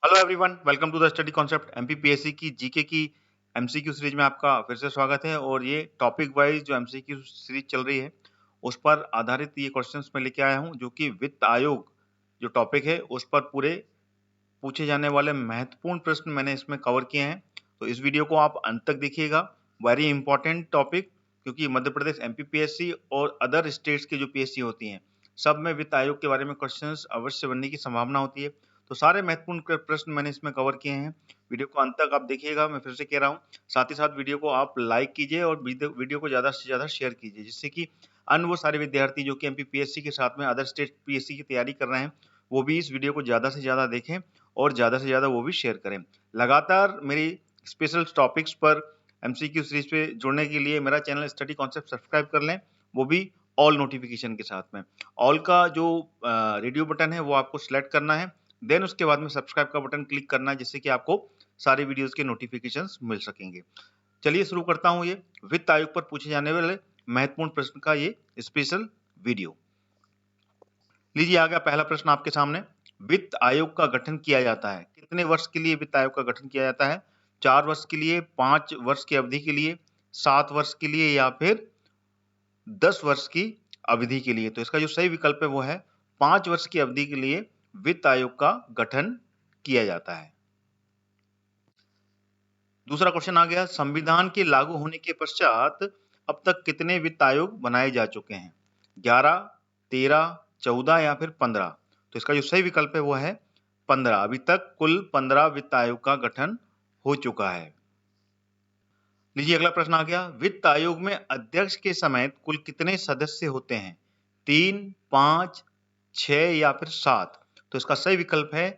Hello everyone, welcome to the study concept. MPPSC की GK की MCQ series में आपका फिर से स्वागत है। और ये टॉपिक वाइज जो एमसीक्यू सीरीज चल रही है उस पर आधारित ये क्वेश्चंस मैं लेके आया हूं, जो कि वित्त आयोग जो टॉपिक है उस पर पूरे पूछे जाने वाले महत्वपूर्ण प्रश्न मैंने इसमें कवर किए हैं। तो इस वीडियो को आप अंत तक देखिएगा। वेरी इंपॉर्टेंट टॉपिक, क्योंकि मध्य प्रदेश एमपीपीएससी और अदर स्टेट्स की जो पीएससी होती हैं सब में वित्त आयोग के बारे में क्वेश्चंस अवश्य बनने की संभावना होती है। तो सारे महत्वपूर्ण प्रश्न मैंने इसमें कवर किए हैं। वीडियो को अंत तक आप देखिएगा, मैं फिर से कह रहा हूँ। साथ ही साथ वीडियो को आप लाइक कीजिए और वीडियो को ज्यादा से ज्यादा शेयर कीजिए, जिससे कि अन्य वो सारे विद्यार्थी जो कि एमपीपीएससी के साथ में अदर स्टेट पीएससी की तैयारी कर रहे हैं वो भी इस वीडियो को ज्यादा से ज्यादा देखें और ज्यादा से ज्यादा वो भी शेयर करें। लगातार मेरी स्पेशल टॉपिक्स पर एमसीक्यू सीरीज पे जुड़ने के लिए मेरा चैनल स्टडी कॉन्सेप्ट सब्सक्राइब कर लें, वो भी ऑल नोटिफिकेशन के साथ में। ऑल का जो रेडियो बटन है वो आपको सिलेक्ट करना है, देन उसके बाद में सब्सक्राइब का बटन क्लिक करना है, जिससे कि आपको सारी वीडियोस के नोटिफिकेशंस मिल सकेंगे। चलिए शुरू करता हूं ये वित्त आयोग पर पूछे जाने वाले महत्वपूर्ण प्रश्न का ये स्पेशल वीडियो। लीजिए आ गया पहला प्रश्न आपके सामने। वित्त आयोग का गठन किया जाता है, कितने वर्ष के लिए वित्त आयोग का गठन किया जाता है? 4 वर्ष के लिए, 5 वर्ष की अवधि के लिए, 7 वर्ष के लिए या फिर 10 वर्ष की अवधि के लिए? तो इसका जो सही विकल्प है वो है 5 वर्ष की अवधि के लिए वित्त आयोग का गठन किया जाता है। दूसरा क्वेश्चन आ गया, संविधान के लागू होने के पश्चात अब तक कितने वित्त आयोग बनाए जा चुके हैं? 11, 13, 14 या फिर 15? तो इसका जो सही विकल्प है वो है 15। अभी तक कुल 15 वित्त आयोग का गठन हो चुका है। लीजिए अगला प्रश्न आ गया, वित्त आयोग में अध्यक्ष के समेत कुल कितने सदस्य होते हैं? 3, 5, 6 या फिर 7? तो इसका सही विकल्प है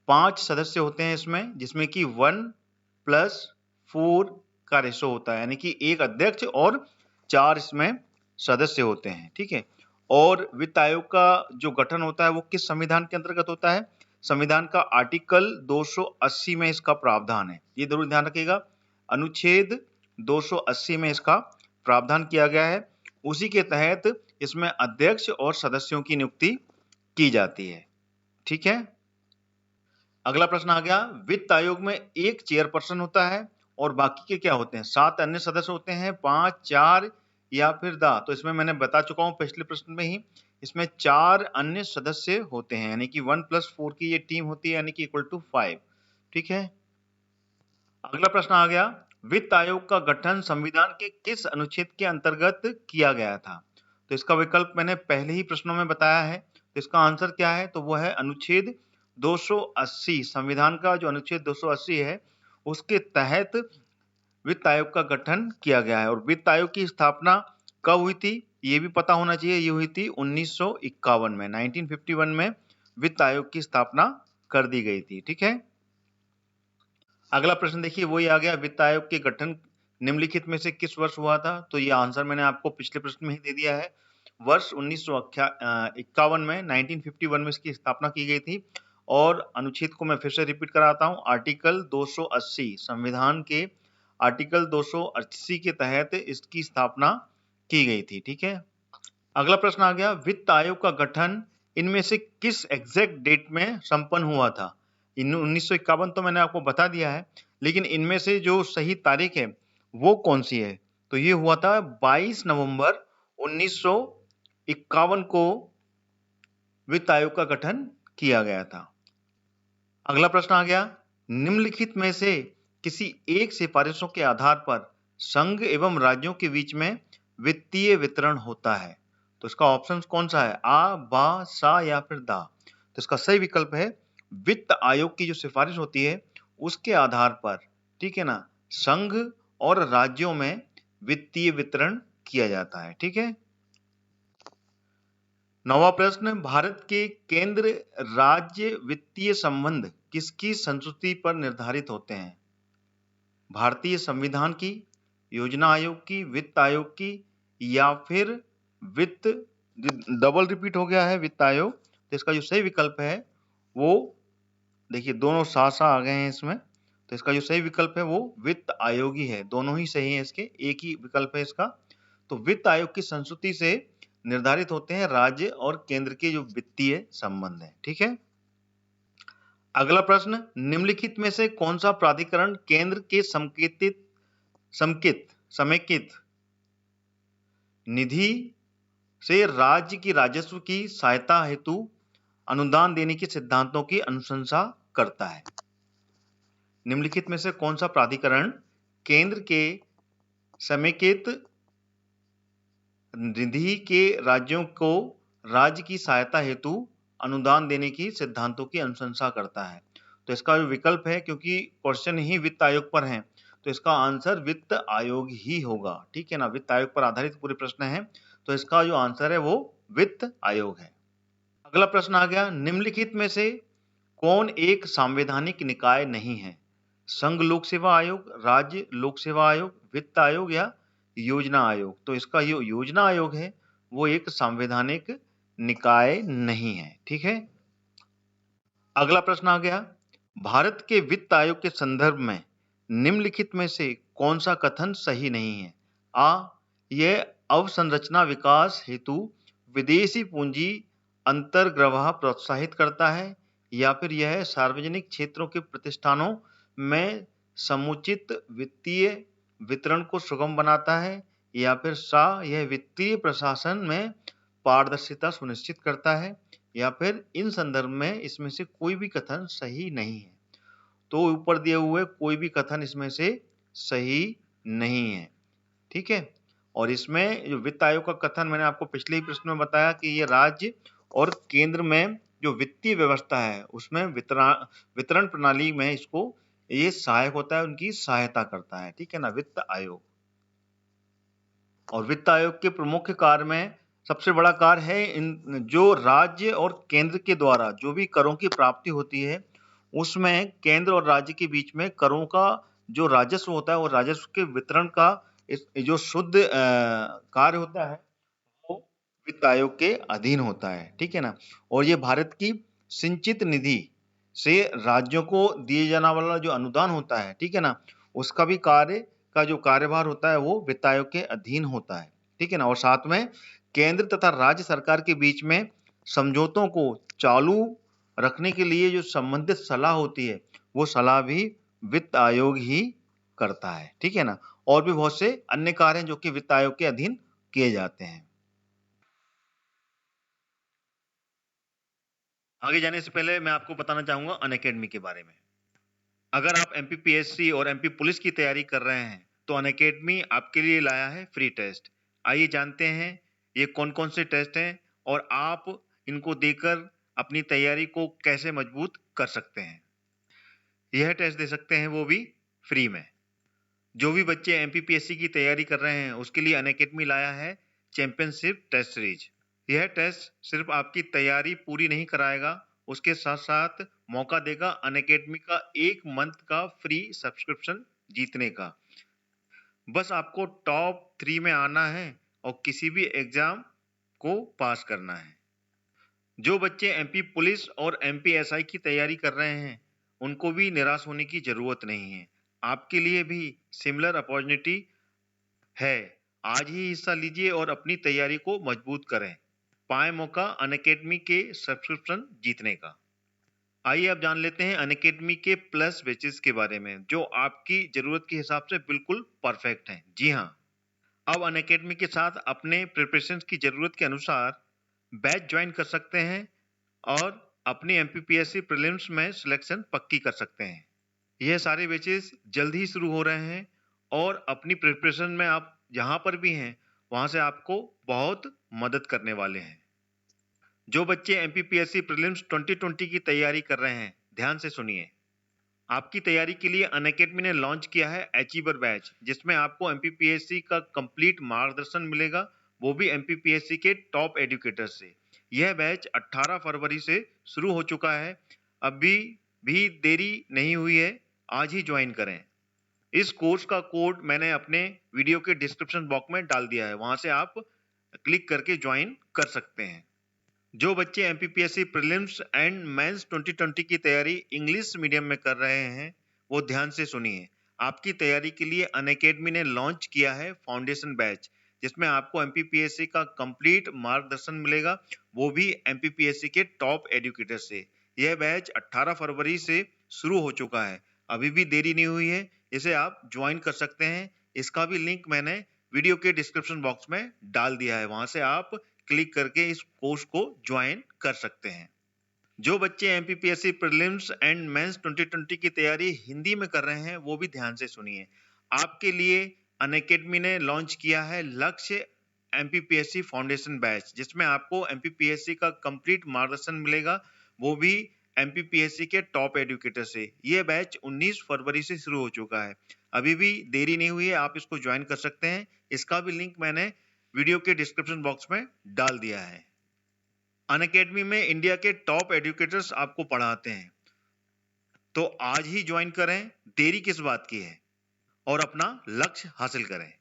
5 सदस्य होते हैं इसमें, जिसमें कि 1+4 का रेशो होता है, यानी कि एक अध्यक्ष और 4 इसमें सदस्य होते हैं। ठीक है। और वित्त आयोग का जो गठन होता है वो किस संविधान के अंतर्गत होता है? संविधान का आर्टिकल 280 में इसका प्रावधान है, ये जरूर ध्यान रखिएगा। अनुच्छेद 280 में इसका प्रावधान किया गया है, उसी के तहत इसमें अध्यक्ष और सदस्यों की नियुक्ति की जाती है। ठीक है। अगला प्रश्न आ गया, वित्त आयोग में एक चेयरपर्सन होता है और बाकी के क्या होते हैं? 7 अन्य सदस्य होते हैं, 5, 4 या फिर दा? तो इसमें मैंने बता चुका हूं पिछले प्रश्न में ही, इसमें 4 अन्य सदस्य होते हैं, यानी कि 1+4 की ये टीम होती है, यानी कि =5। ठीक है। अगला प्रश्न आ गया, वित्त आयोग का गठन संविधान के किस अनुच्छेद के अंतर्गत किया गया था? तो इसका विकल्प मैंने पहले ही प्रश्नों में बताया है। तो इसका आंसर क्या है? तो वो है अनुच्छेद 280। संविधान का जो अनुच्छेद 280 है उसके तहत वित्त आयोग का गठन किया गया है। और वित्त आयोग की स्थापना कब हुई थी ये भी पता होना चाहिए। ये हुई थी 1951 में, 1951 में वित्त आयोग की स्थापना कर दी गई थी। ठीक है। अगला प्रश्न देखिए वही आ गया, वित्त आयोग के गठन निम्नलिखित में से किस वर्ष हुआ था? तो ये आंसर मैंने आपको पिछले प्रश्न में ही दे दिया है। वर्ष 1951 में, 1951 में इसकी स्थापना की गई थी। और अनुच्छेद को मैं फिर से रिपीट कराता हूं, आर्टिकल 280, संविधान के आर्टिकल 280 के तहत इसकी स्थापना की गई थी। ठीक है। अगला प्रश्न आ गया, वित्त आयोग का गठन इनमें से किस एग्जैक्ट डेट में संपन्न हुआ था? 1951 तो मैंने आपको बता दिया है, लेकिन इनमें से जो सही तारीख है वो कौन सी है? तो ये हुआ था 22 नवंबर 1951 को वित्त आयोग का गठन किया गया था। अगला प्रश्न आ गया, निम्नलिखित में से किसी एक सिफारिशों के आधार पर संघ एवं राज्यों के बीच में वित्तीय वितरण होता है? तो इसका ऑप्शन कौन सा है? आ, बा, सा या फिर दा? तो इसका सही विकल्प है वित्त आयोग की जो सिफारिश होती है उसके आधार पर, ठीक है ना, संघ और राज्यों में वित्तीय वितरण किया जाता है। ठीक है। नौवां प्रश्न, भारत के केंद्र राज्य वित्तीय संबंध किसकी संस्तुति पर निर्धारित होते हैं? भारतीय संविधान की, योजना आयोग की, वित्त आयोग की या फिर वित्त, डबल रिपीट हो गया है वित्त आयोग। तो इसका जो सही विकल्प है वो, देखिए दोनों साथ साथ आ गए हैं इसमें, तो इसका जो सही विकल्प है वो वित्त आयोग ही है। दोनों ही सही है, इसके एक ही विकल्प है इसका। तो वित्त आयोग की संस्तुति से निर्धारित होते हैं राज्य और केंद्र के जो वित्तीय संबंध है। ठीक है। अगला प्रश्न, निम्नलिखित में से कौन सा प्राधिकरण केंद्र के समेकित निधि से राज्य की राजस्व की सहायता हेतु अनुदान देने के सिद्धांतों की अनुशंसा करता है? निम्नलिखित में से कौन सा प्राधिकरण केंद्र के समेकित निधि के राज्यों को राज्य की सहायता हेतु अनुदान देने की सिद्धांतों की अनुशंसा करता है? तो इसका जो विकल्प है, क्योंकि क्वेश्चन ही वित्त आयोग पर है, तो इसका आंसर वित्त आयोग ही होगा। ठीक है ना, वित्त आयोग पर आधारित पूरे प्रश्न है, तो इसका जो आंसर है वो वित्त आयोग है। अगला प्रश्न आ गया, निम्नलिखित में से कौन एक संवैधानिक निकाय नहीं है? संघ लोक सेवा आयोग, राज्य लोक सेवा आयोग, वित्त आयोग या योजना आयोग? तो इसका जो योजना आयोग है वो एक संवैधानिक निकाय नहीं है। ठीक है। अगला प्रश्न आ गया, भारत के वित्त आयोग के संदर्भ में निम्नलिखित में से कौन सा कथन सही नहीं है? आ, यह अवसंरचना विकास हेतु विदेशी पूंजी अंतर्ग्रह प्रोत्साहित करता है, या फिर यह सार्वजनिक क्षेत्रों के प्रतिष्ठानों में समुचित वित्तीय वितरण को सुगम बनाता है, या फिर यह वित्तीय प्रशासन में पारदर्शिता सुनिश्चित करता है, या फिर इन संदर्भ में इसमें से कोई भी कथन सही नहीं है। तो ऊपर दिए हुए कोई भी कथन इसमें से सही नहीं है। ठीक है। और इसमें जो वित्त आयोग का कथन मैंने आपको पिछले ही प्रश्न में बताया कि ये राज्य और केंद्र में जो वित्तीय व्यवस्था है उसमें वितरण प्रणाली में इसको ये सहायक होता है, उनकी सहायता करता है। ठीक है ना, वित्त आयोग। और वित्त आयोग के प्रमुख कार्य में सबसे बड़ा कार्य है इन जो राज्य और केंद्र के द्वारा जो भी करों की प्राप्ति होती है उसमें केंद्र और राज्य के बीच में करों का जो राजस्व होता है और राजस्व के वितरण का जो शुद्ध कार्य होता है वो वित्त आयोग के अधीन होता है। ठीक है ना। और ये भारत की सिंचित निधि से राज्यों को दिए जाने वाला जो अनुदान होता है, ठीक है ना, उसका भी कार्य का जो कार्यभार होता है वो वित्त आयोग के अधीन होता है। ठीक है ना। और साथ में केंद्र तथा राज्य सरकार के बीच में समझौतों को चालू रखने के लिए जो संबंधित सलाह होती है वो सलाह भी वित्त आयोग ही करता है। ठीक है ना। और भी बहुत से अन्य कार्य हैं जो कि वित्त आयोग के अधीन किए जाते हैं। आगे जाने से पहले मैं आपको बताना चाहूंगा अनअकैडमी के बारे में। अगर आप एमपीपीएससी और एमपी पुलिस की तैयारी कर रहे हैं तो अनअकैडमी आपके लिए लाया है फ्री टेस्ट। आइए जानते हैं ये कौन कौन से टेस्ट हैं और आप इनको देकर अपनी तैयारी को कैसे मजबूत कर सकते हैं। यह टेस्ट दे सकते हैं वो भी फ्री में। जो भी बच्चे एमपीपीएससी की तैयारी कर रहे हैं उसके लिए अनअकैडमी लाया है चैंपियनशिप टेस्ट सीरीज। यह टेस्ट सिर्फ आपकी तैयारी पूरी नहीं कराएगा, उसके साथ साथ मौका देगा अनअकैडमी का 1 मंथ का फ्री सब्सक्रिप्शन जीतने का। बस आपको टॉप 3 में आना है और किसी भी एग्जाम को पास करना है। जो बच्चे एमपी पुलिस और एमपीएसआई की तैयारी कर रहे हैं उनको भी निराश होने की जरूरत नहीं है। आपके लिए भी सिमिलर अपॉर्चुनिटी है। आज ही हिस्सा लीजिए और अपनी तैयारी को मजबूत करें। पाएं मौका अनअकैडमी के सब्सक्रिप्शन जीतने का। आइए अब जान लेते हैं अनअकैडमी के प्लस बैचेस के बारे में जो आपकी जरूरत के हिसाब से बिल्कुल परफेक्ट हैं। जी हाँ, अब अनअकैडमी के साथ अपने प्रिपरेशन की जरूरत के अनुसार बैच ज्वाइन कर सकते हैं और अपनी एमपीपीएससी प्रीलिम्स में सिलेक्शन पक्की कर सकते हैं। यह सारे बैचेस जल्द ही शुरू हो रहे हैं और अपनी प्रिपरेशन में आप जहां पर भी हैं वहां से आपको बहुत मदद करने वाले हैं। जो बच्चे एमपीपीएससी प्रीलिम्स 2020 की तैयारी कर रहे हैं ध्यान से सुनिए। आपकी तैयारी के लिए अनअकैडमी ने लॉन्च किया है अचीवर बैच, जिसमें आपको एमपीपीएससी का कंप्लीट मार्गदर्शन मिलेगा, वो भी एमपीपीएससी के टॉप एजुकेटर से। यह बैच 18 फरवरी से शुरू हो चुका है। अभी भी देरी नहीं हुई है, आज ही ज्वाइन करें। इस कोर्स का कोड मैंने अपने वीडियो के डिस्क्रिप्शन बॉक्स में डाल दिया है, वहां से आप क्लिक करके ज्वाइन कर सकते हैं। जो बच्चे एमपीपीएससी प्रीलिम्स एंड मेंस 2020 की तैयारी इंग्लिश मीडियम में कर रहे हैं वो ध्यान से सुनिए। आपकी तैयारी के लिए अनअकैडमी ने लॉन्च किया है फाउंडेशन बैच, जिसमें आपको एमपीपीएससी का कंप्लीट मार्गदर्शन मिलेगा, वो भी एमपीपीएससी के टॉप एजुकेटर से। यह बैच 18 फरवरी से शुरू हो चुका है, अभी भी देरी नहीं हुई है, इसे आप ज्वाइन कर सकते हैं। इसका भी लिंक मैंने वीडियो के डिस्क्रिप्शन बॉक्स में डाल दिया है, वहां से आप क्लिक करके इस कोर्स को ज्वाइन कर सकते हैं। जो बच्चे एमपीपीएससी प्रीलिम्स एंड मेंस 2020 की तैयारी हिंदी में कर रहे हैं वो भी ध्यान से सुनिए। आपके लिए अनअकैडमी ने लॉन्च किया है लक्ष्य एमपीपीएससी फाउंडेशन बैच, जिसमें आपको एमपीपीएससी का कंप्लीट मार्गदर्शन मिलेगा, वो भी एमपीपीएससी के टॉप एजुकेटर से। ये बैच 19 फरवरी से शुरू हो चुका है, अभी भी देरी नहीं हुई है, आप इसको ज्वाइन कर सकते हैं। इसका भी लिंक मैंने वीडियो के डिस्क्रिप्शन बॉक्स में डाल दिया है। अनअकैडमी में इंडिया के टॉप एजुकेटर्स आपको पढ़ाते हैं, तो आज ही ज्वाइन करें, देरी किस बात की है, और अपना लक्ष्य हासिल करें।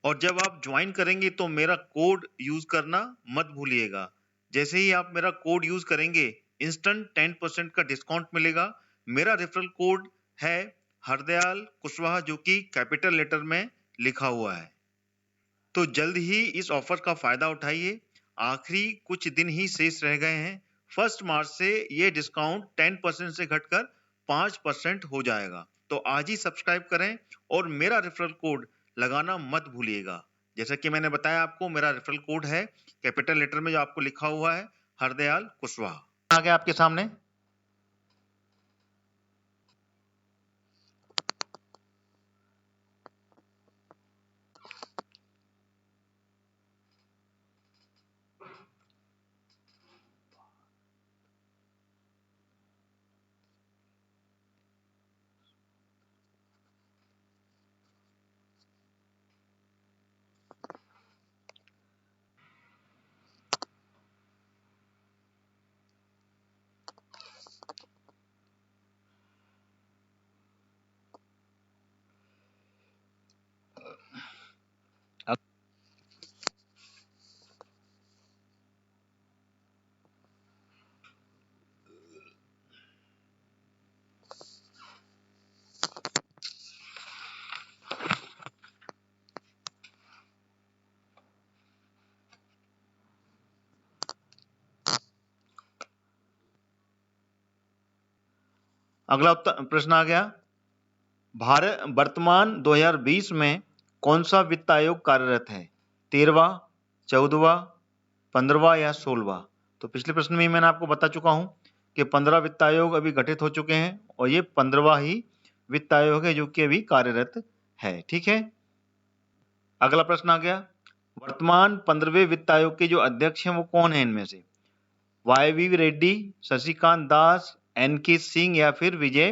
और जब आप ज्वाइन करेंगे तो मेरा कोड यूज करना मत भूलिएगा। जैसे ही आप मेरा कोड यूज करेंगे इंस्टेंट 10% का डिस्काउंट मिलेगा। मेरा रेफरल कोड है हरदयाल कुशवाहा, जो कि कैपिटल लेटर में लिखा हुआ है। तो जल्द ही इस ऑफर का फायदा उठाइए, आखिरी कुछ दिन ही शेष रह गए हैं। 1 मार्च से ये डिस्काउंट 10% से घटकर 5% हो जाएगा। तो आज ही सब्सक्राइब करें और मेरा रेफरल कोड लगाना मत भूलिएगा। जैसा कि मैंने बताया आपको, मेरा रेफरल कोड है कैपिटल लेटर में जो आपको लिखा हुआ है, हरदयाल कुशवाहा। आ गया आपके सामने। अगला प्रश्न आ गया, भारत वर्तमान 2020 में कौन सा वित्त आयोग कार्यरत है? 13वां, 14वां, 15वां या 16वां? तो पिछले प्रश्न में मैंने आपको बता चुका हूं कि 15 वित्त आयोग अभी गठित हो चुके हैं और ये 15वां ही वित्त आयोग है जो कि अभी कार्यरत है। ठीक है, अगला प्रश्न आ गया, वर्तमान 15वें वित्त आयोग के जो अध्यक्ष हैं वो कौन है इनमें से? YV रेड्डी, शशिकांत दास, NK सिंह या फिर विजय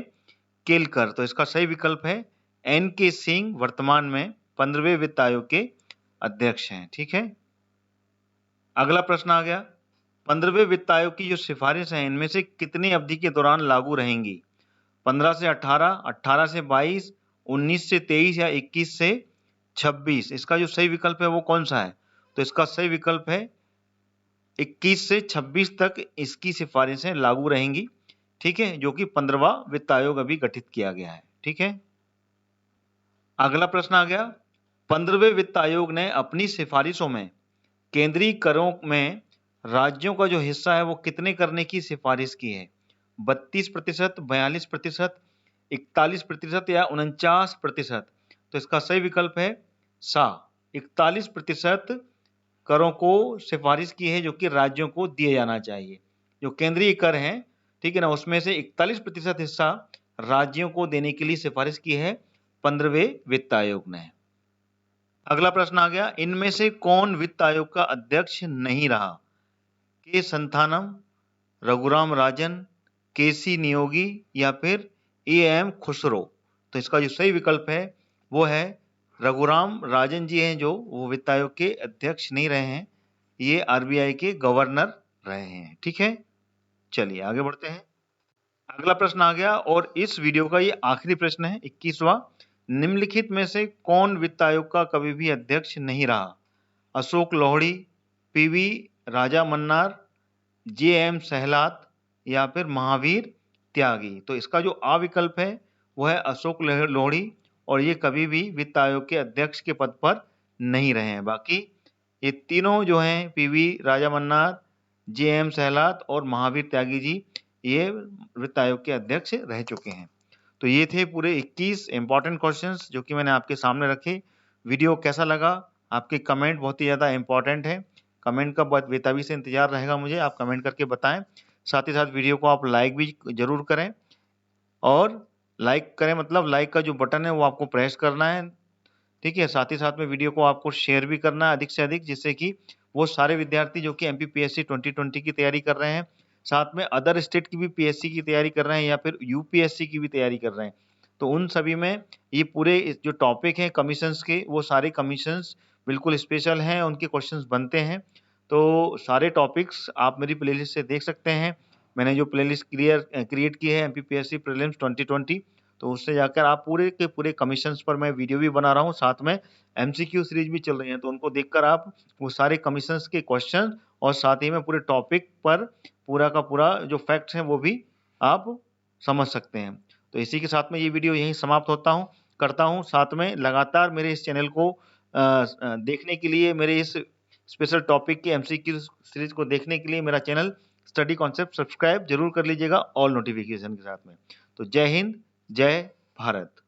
केलकर? तो इसका सही विकल्प है NK सिंह वर्तमान में 15वें वित्त आयोग के अध्यक्ष हैं। ठीक है, अगला प्रश्न आ गया, 15वें वित्त आयोग की जो सिफारिश है इनमें से कितनी अवधि के दौरान लागू रहेंगी? 15 से 18, 18 से 22, 19 से 23 या 21 से 26? इसका जो सही विकल्प है वो कौन सा है? तो इसका सही विकल्प है 21 से 26 तक इसकी सिफारिशें लागू रहेंगी। ठीक है, जो कि 15वां वित्त आयोग अभी गठित किया गया है। ठीक है, अगला प्रश्न आ गया, 15वें वित्त आयोग ने अपनी सिफारिशों में केंद्रीय करों में राज्यों का जो हिस्सा है वो कितने करने की सिफारिश की है? 32%, 42%, 41% या 49%? तो इसका सही विकल्प है सा, 41% करों को सिफारिश की है जो कि राज्यों को दिए जाना चाहिए। जो केंद्रीय कर हैं, ठीक है ना, उसमें से 41% हिस्सा राज्यों को देने के लिए सिफारिश की है 15वें वित्त आयोग ने। अगला प्रश्न आ गया, इनमें से कौन वित्त आयोग का अध्यक्ष नहीं रहा? के संथानम, रघुराम राजन, केसी नियोगी या फिर AM खुसरो? तो इसका जो सही विकल्प है वो है रघुराम राजन जी हैं, जो वो वित्त आयोग के अध्यक्ष नहीं रहे हैं, ये RBI के गवर्नर रहे हैं। ठीक है, चलिए आगे बढ़ते हैं। अगला प्रश्न आ गया और इस वीडियो का ये आखिरी प्रश्न है, 21वां, निम्नलिखित में से कौन वित्त आयोग का कभी भी अध्यक्ष नहीं रहा? अशोक लोहड़ी, PV राजा मन्नार, JM सहलात या फिर महावीर त्यागी? तो इसका जो आ विकल्प है वो है अशोक लोहड़ी, और ये कभी भी वित्त आयोग के अध्यक्ष के पद पर नहीं रहे हैं। बाकी ये तीनों जो हैं, PV राजा मन्नार, JM सहलात और महावीर त्यागी जी, ये वित्त आयोग के अध्यक्ष रह चुके हैं। तो ये थे पूरे 21 इंपॉर्टेंट क्वेश्चंस जो कि मैंने आपके सामने रखे। वीडियो कैसा लगा? आपके कमेंट बहुत ही ज़्यादा इंपॉर्टेंट है। कमेंट का बहुत बेताबी से इंतजार रहेगा मुझे, आप कमेंट करके बताएं। साथ ही साथ वीडियो को आप लाइक भी जरूर करें, और लाइक करें मतलब लाइक का जो बटन है वो आपको प्रेस करना है, ठीक है। साथ ही साथ में वीडियो को आपको शेयर भी करना है अधिक से अधिक, जिससे कि वो सारे विद्यार्थी जो कि एमपीपीएससी 2020 की तैयारी कर रहे हैं, साथ में अदर स्टेट की भी पीएससी की तैयारी कर रहे हैं या फिर यूपीएससी की भी तैयारी कर रहे हैं, तो उन सभी में ये पूरे जो टॉपिक हैं कमीशंस के, वो सारे कमीशंस बिल्कुल स्पेशल हैं, उनके क्वेश्चंस बनते हैं। तो सारे टॉपिक्स आप मेरी प्लेलिस्ट से देख सकते हैं। मैंने जो प्लेलिस्ट क्रिएट की है एमपीपीएससी प्रीलिम्स 2020, तो उससे जाकर आप पूरे के पूरे कमीशंस पर मैं वीडियो भी बना रहा हूँ, साथ में एमसीक्यू सीरीज भी चल रही है, तो उनको देखकर आप वो सारे कमीशंस के क्वेश्चन और साथ ही में पूरे टॉपिक पर पूरा का पूरा जो फैक्ट्स हैं वो भी आप समझ सकते हैं। तो इसी के साथ में ये वीडियो यहीं समाप्त करता हूँ। साथ में लगातार मेरे इस चैनल को देखने के लिए, मेरे इस स्पेशल टॉपिक के एमसीक्यू सीरीज को देखने के लिए मेरा चैनल स्टडी कॉन्सेप्ट सब्सक्राइब जरूर कर लीजिएगा, ऑल नोटिफिकेशन के साथ में। तो जय हिंद, जय भारत।